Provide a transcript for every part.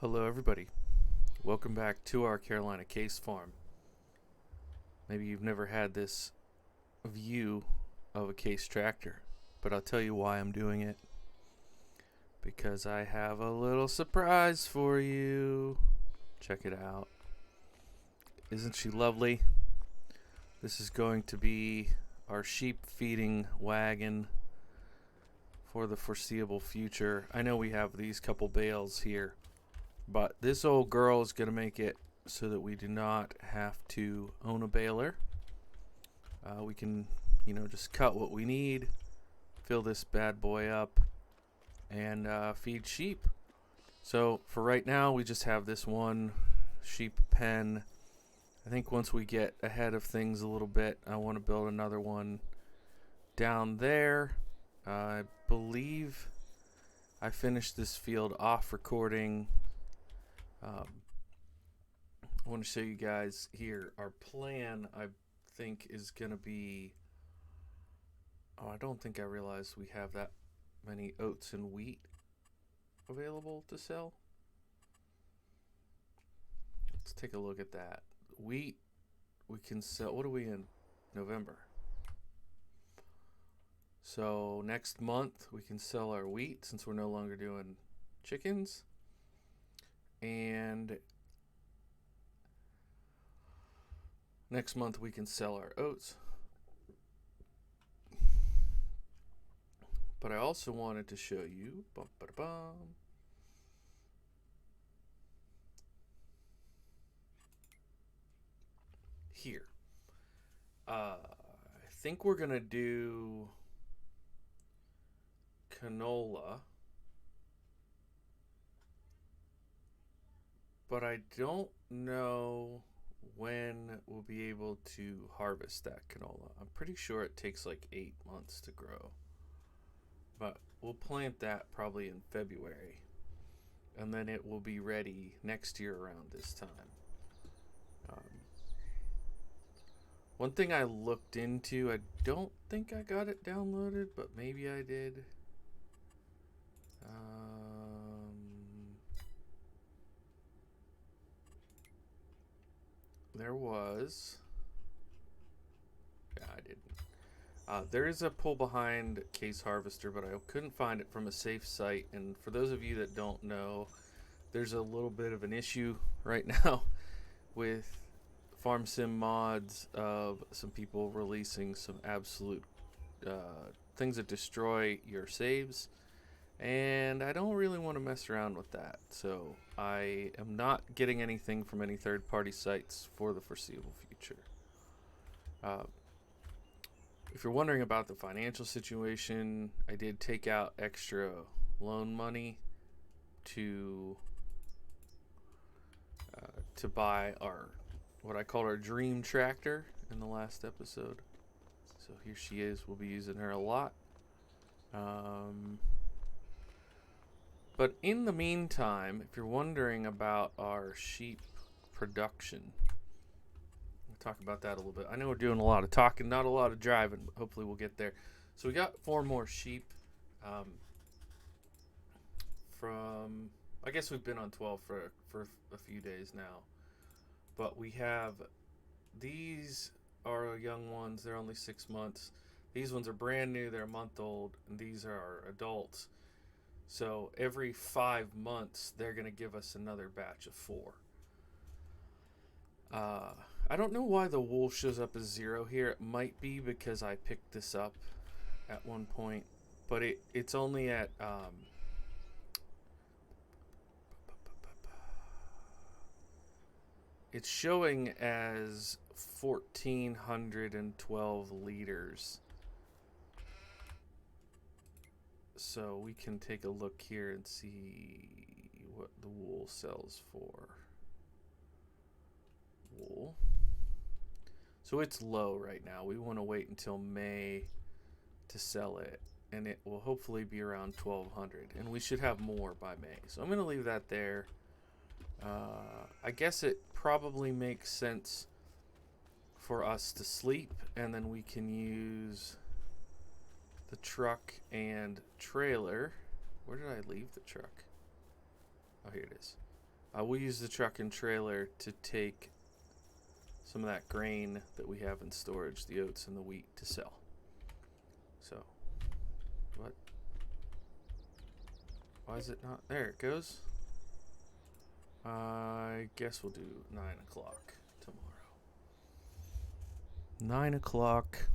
Hello, everybody. Welcome back to our Carolina Case Farm. Maybe you've never had this view of a Case tractor, but I'll tell you why I'm doing it. Because I have a little surprise for you. Check it out. Isn't she lovely? This is going to be our sheep feeding wagon for the foreseeable future. I know we have these couple bales here, but this old girl is going to make it so that we do not have to own a baler. We can, just cut what we need, fill this bad boy up, and feed sheep. So for right now, we just have this one sheep pen. I think once we get ahead of things a little bit, I want to build another one down there. I believe I finished this field off recording. I want to show you guys here. Our plan, I think, is going to be... I don't think I realized we have that many oats and wheat available to sell. Let's take a look at that. Wheat, we can sell... What are we in? November. So next month, we can sell our wheat since we're no longer doing chickens. And next month, we can sell our oats. But I also wanted to show you here. I think we're gonna do canola, but I don't know when we'll be able to harvest that canola. I'm pretty sure it takes like 8 months to grow. But we'll plant that probably in February, and then it will be ready next year around this time. One thing I looked into, I don't think I got it downloaded, but maybe I did. There was... Yeah, I didn't. There is a pull behind case harvester, but I couldn't find it from a safe site. And for those of you that don't know, there's a little bit of an issue right now with farm sim mods of some people releasing some absolute things that destroy your saves. And I don't really want to mess around with that. So I am not getting anything from any third-party sites for the foreseeable future. If you're wondering about the financial situation, I did take out extra loan money to buy our, what I called our dream tractor in the last episode. So here she is. We'll be using her a lot. But in the meantime, if you're wondering about our sheep production, we'll talk about that a little bit. I know we're doing a lot of talking, not a lot of driving, but hopefully we'll get there. So we got 4 more sheep from... I guess we've been on 12 for a few days now. But we have... These are young ones. They're only 6 months. These ones are brand new. They're a month old. And these are adults. So every 5 months, they're going to give us another batch of 4. I don't know why the wool shows up as 0 here. It might be because I picked this up at one point. But it's only at... it's showing as 1,412 liters. So we can take a look here and see what the wool sells for. Wool. So it's low right now. We want to wait until May to sell it, and it will hopefully be around 1,200, and we should have more by May. So I'm going to leave that there. I guess it probably makes sense for us to sleep, and then we can use the truck and trailer. Where did I leave the truck? Oh, here it is. I will use the truck and trailer to take some of that grain that we have in storage, the oats and the wheat, to sell. So, what? Why is it not? There it goes. I guess we'll do 9 o'clock tomorrow. 9 o'clock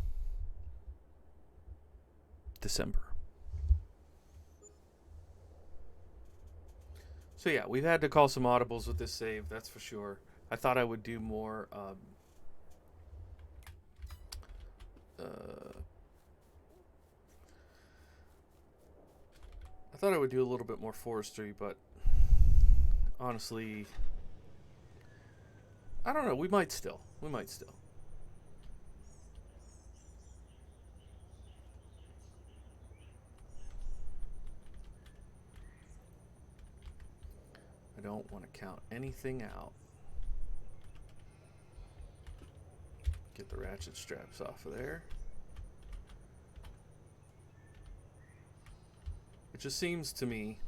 December. So yeah, we've had to call some audibles with this save, that's for sure. I thought I would do more I thought I would do a little bit more forestry, but honestly, I don't know. We might still. I don't want to count anything out. Get the ratchet straps off of there. It just seems to me,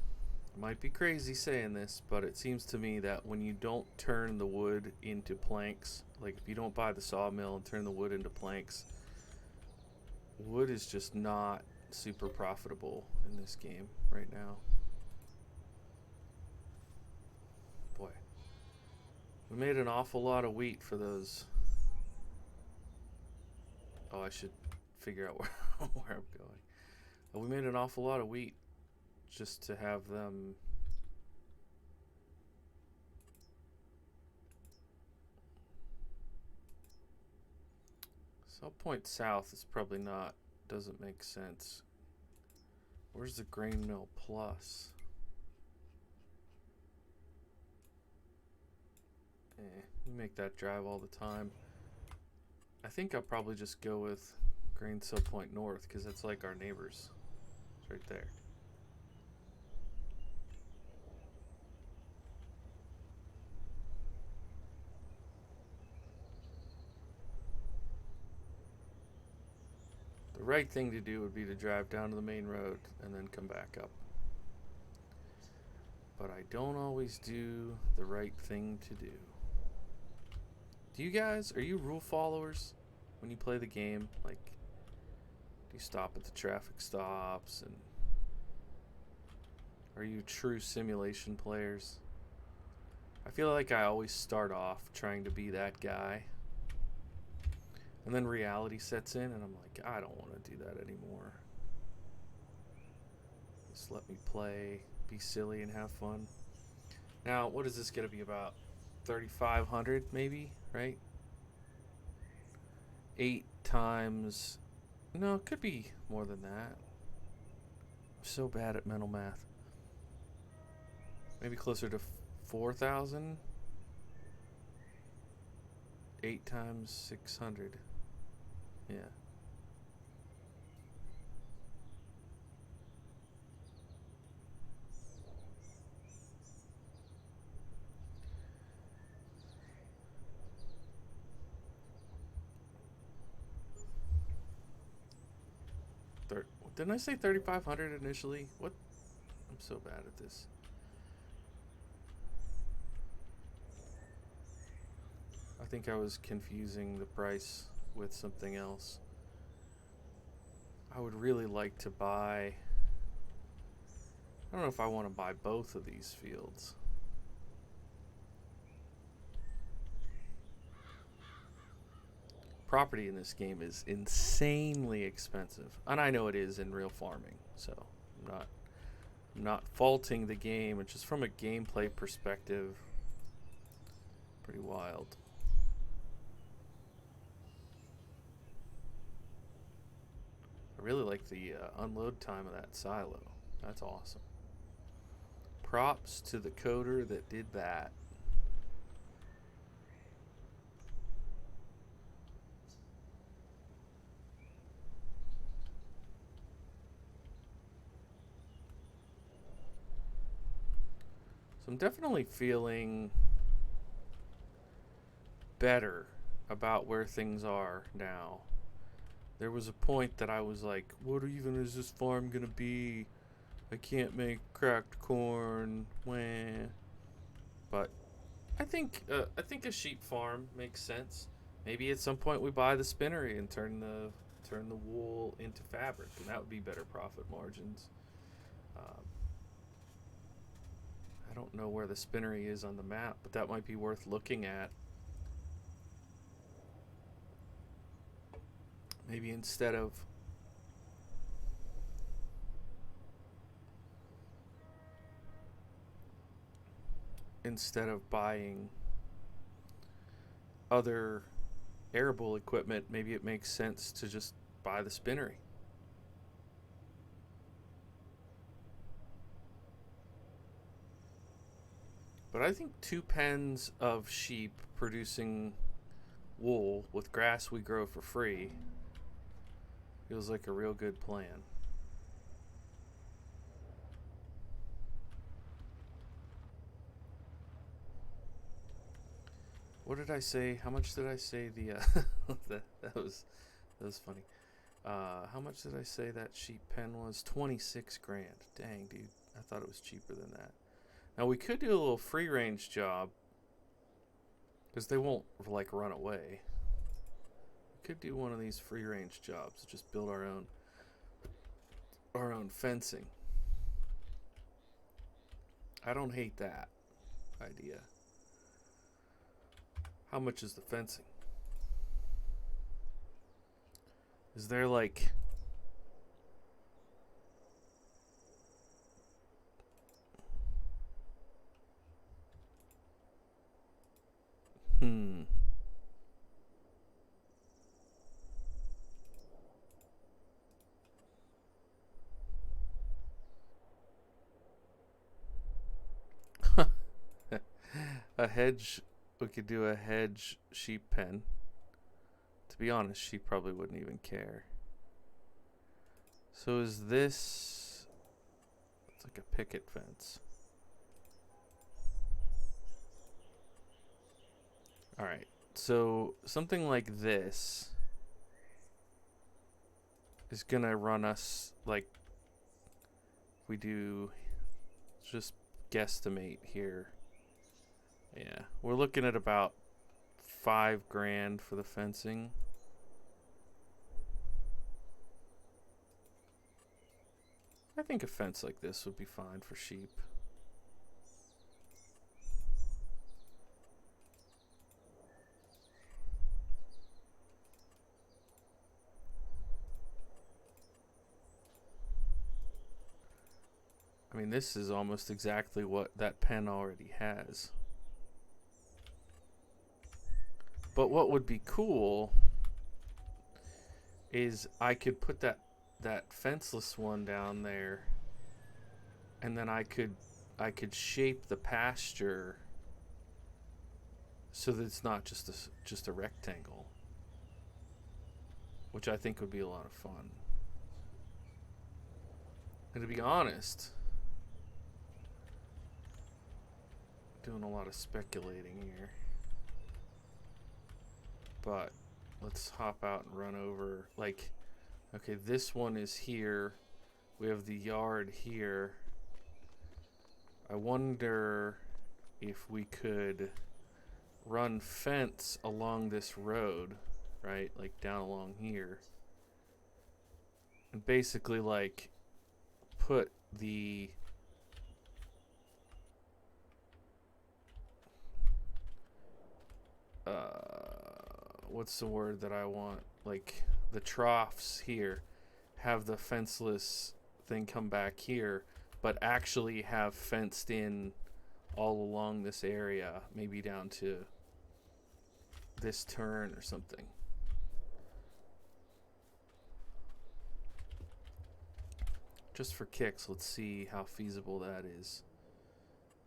I might be crazy saying this, but it seems to me that when you don't turn the wood into planks, like if you don't buy the sawmill and turn the wood into planks, wood is just not super profitable in this game right now. Boy, we made an awful lot of wheat for those. Oh, I should figure out where I'm going. We made an awful lot of wheat just to have them. Sell Point South is probably not, doesn't make sense. Where's the grain mill plus? We make that drive all the time. I think I'll probably just go with Grain Sell Point North because it's like our neighbors. It's right there. The right thing to do would be to drive down to the main road and then come back up. But I don't always do the right thing to do. Do you guys, are you rule followers when you play the game? Like, do you stop at the traffic stops? And are you true simulation players? I feel like I always start off trying to be that guy. And then reality sets in and I'm like, I don't want to do that anymore. Just let me play, be silly, and have fun. Now, what is this going to be about? 3,500 maybe, right? 8 times, no, it could be more than that. I'm so bad at mental math. Maybe closer to 4,000. 8 times 600. Yeah. Didn't I say 3,500 initially? What? I'm so bad at this. I think I was confusing the price with something else. I would really like to buy. I don't know if I want to buy both of these fields. Property in this game is insanely expensive, and I know it is in real farming, so I'm not faulting the game. It's just from a gameplay perspective, pretty wild. I really like the unload time of that silo. That's awesome. Props to the coder that did that. So I'm definitely feeling better about where things are now. There was a point that I was like, what even is this farm gonna be? I can't make cracked corn. Wah. But I think a sheep farm makes sense. Maybe at some point we buy the spinnery and turn the wool into fabric, and that would be better profit margins. Um, I don't know where the spinnery is on the map, but that might be worth looking at. Maybe instead of buying other arable equipment, maybe it makes sense to just buy the spinnery. But I think 2 pens of sheep producing wool with grass we grow for free feels like a real good plan. What did I say? How much did I say the that was funny. How much did I say that sheep pen was? 26 grand. Dang, dude. I thought it was cheaper than that. Now we could do a little free range job because they won't like run away. We could do one of these free range jobs. Just build our own fencing. I don't hate that idea. How much is the fencing? Is there like hmm a hedge? We could do a hedge sheep pen. To be honest, she probably wouldn't even care. So is this... It's like a picket fence. Alright, so something like this is gonna run us, like, we do, just guesstimate here. Yeah, we're looking at about 5 grand for the fencing. I think a fence like this would be fine for sheep. I mean, this is almost exactly what that pen already has. But what would be cool is I could put that fenceless one down there, and then I could shape the pasture so that it's not just a rectangle, which I think would be a lot of fun. And to be honest, doing a lot of speculating here, but let's hop out and run over. Like, okay, this one is here. We have the yard here. I wonder if we could run fence along this road, right? Like down along here. And basically like put the what's the word that I want? Like the troughs here, have the fenceless thing come back here, but actually have fenced in all along this area, maybe down to this turn or something. Just for kicks, let's see how feasible that is.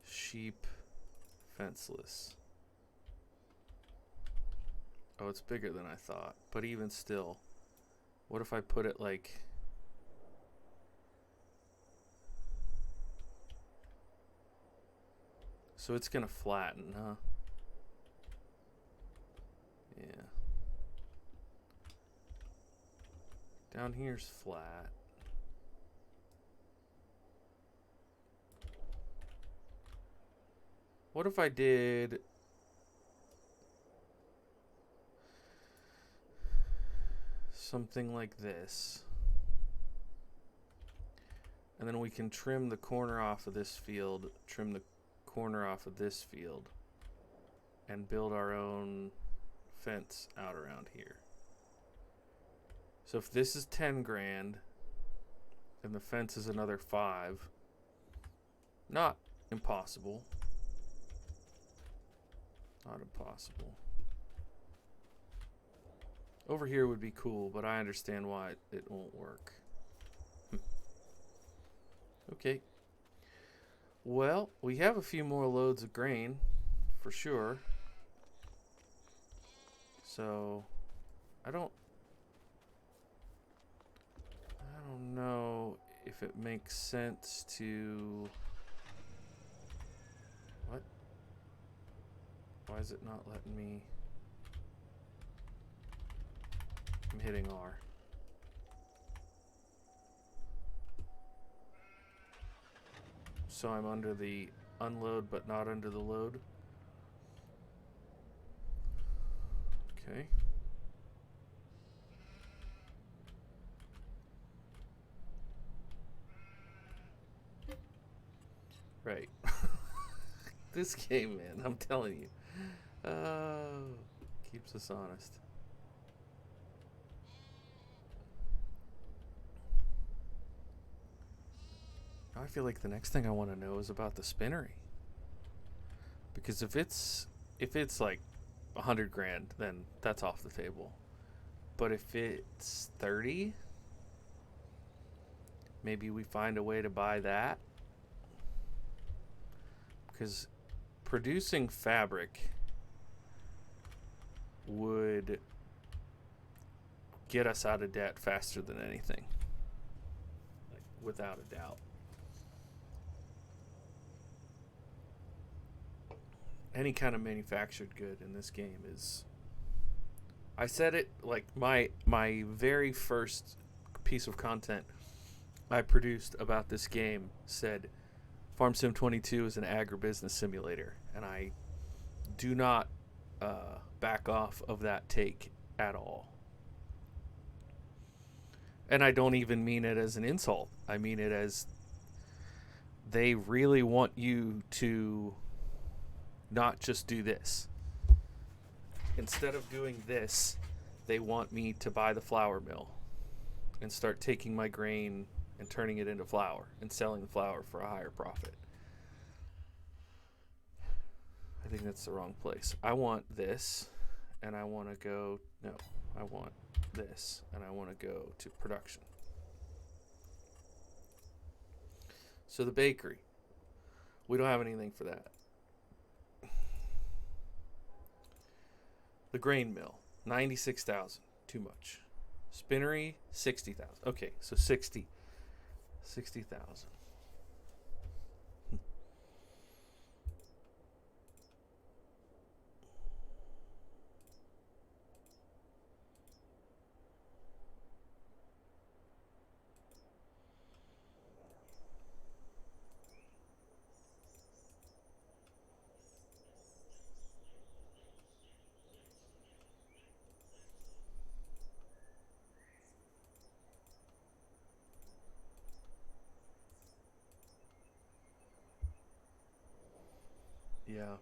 Sheep fenceless. Oh, it's bigger than I thought. But even still, what if I put it like... So it's gonna flatten, huh? Yeah. Down here's flat. What if I did something like this? And then we can trim the corner off of this field, trim the corner off of this field, and build our own fence out around here. So if this is 10 grand, and the fence is another 5, not impossible. Not impossible. Over here would be cool, but I understand why it won't work. Okay. Well, we have a few more loads of grain, for sure. So, I don't know if it makes sense to... What? Why is it not letting me... I'm hitting R. So I'm under the unload but not under the load. Okay. Right. This game, man, I'm telling you. Keeps us honest. Now I feel like the next thing I want to know is about the spinnery. Because if it's like 100 grand, then that's off the table. But if it's 30, maybe we find a way to buy that. Because producing fabric would get us out of debt faster than anything. Like, without a doubt. Any kind of manufactured good in this game is... I said it, like, my very first piece of content I produced about this game said Farm Sim 22 is an agribusiness simulator, and I do not back off of that take at all. And I don't even mean it as an insult. I mean it as they really want you to not just do this. Instead of doing this, they want me to buy the flour mill and start taking my grain and turning it into flour and selling the flour for a higher profit. I think that's the wrong place. I want this, and I want to go... No, I want this, and I want to go to production. So the bakery. We don't have anything for that. The grain mill, 96,000. Too much. Spinnery, 60,000. Okay, so 60,000. Yeah.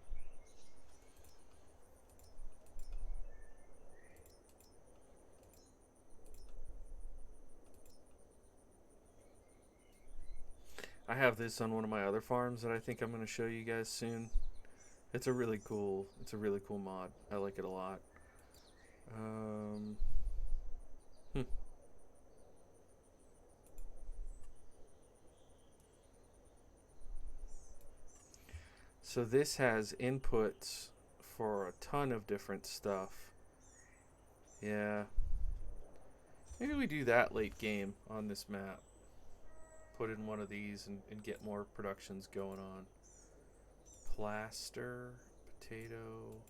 I have this on one of my other farms that I think I'm going to show you guys soon. It's a really cool mod. I like it a lot. So this has inputs for a ton of different stuff. Yeah. Maybe we do that late game on this map. Put in one of these and get more productions going on. Plaster, potato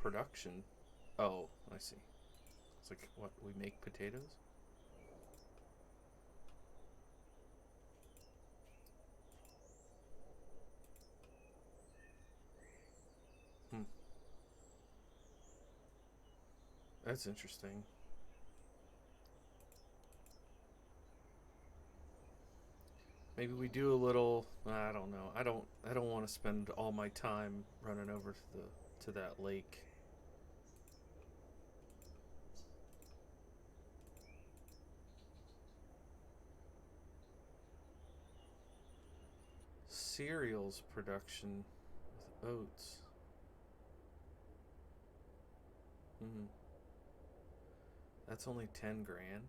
production. Oh, I see. It's like, what, we make potatoes? That's interesting. Maybe we do a little. I don't know. I don't want to spend all my time running over to that lake. Cereals production with oats. Hmm. That's only 10 grand.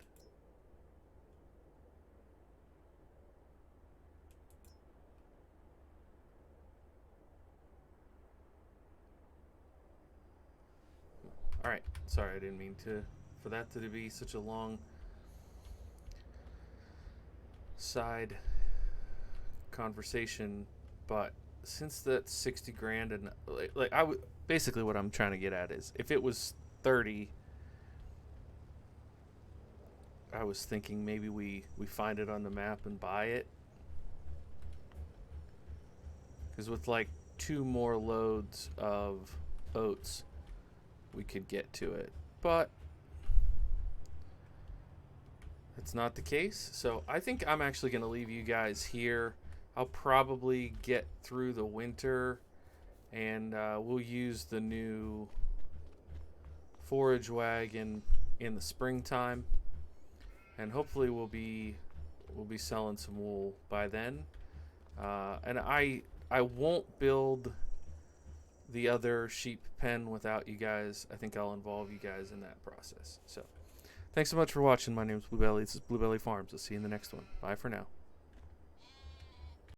All right. Sorry, I didn't mean for that to be such a long side conversation, but since that's 60 grand and like I would basically what I'm trying to get at is if it was 30, I was thinking maybe we find it on the map and buy it, because with like 2 more loads of oats we could get to it, but it's not the case. So I think I'm actually going to leave you guys here. I'll probably get through the winter, and we'll use the new forage wagon in the springtime, and hopefully we'll be selling some wool by then. And I won't build the other sheep pen without you guys. I think I'll involve you guys in that process. So thanks so much for watching. My name is Bluebelly. This is Bluebelly Farms. I'll see you in the next one. Bye for now.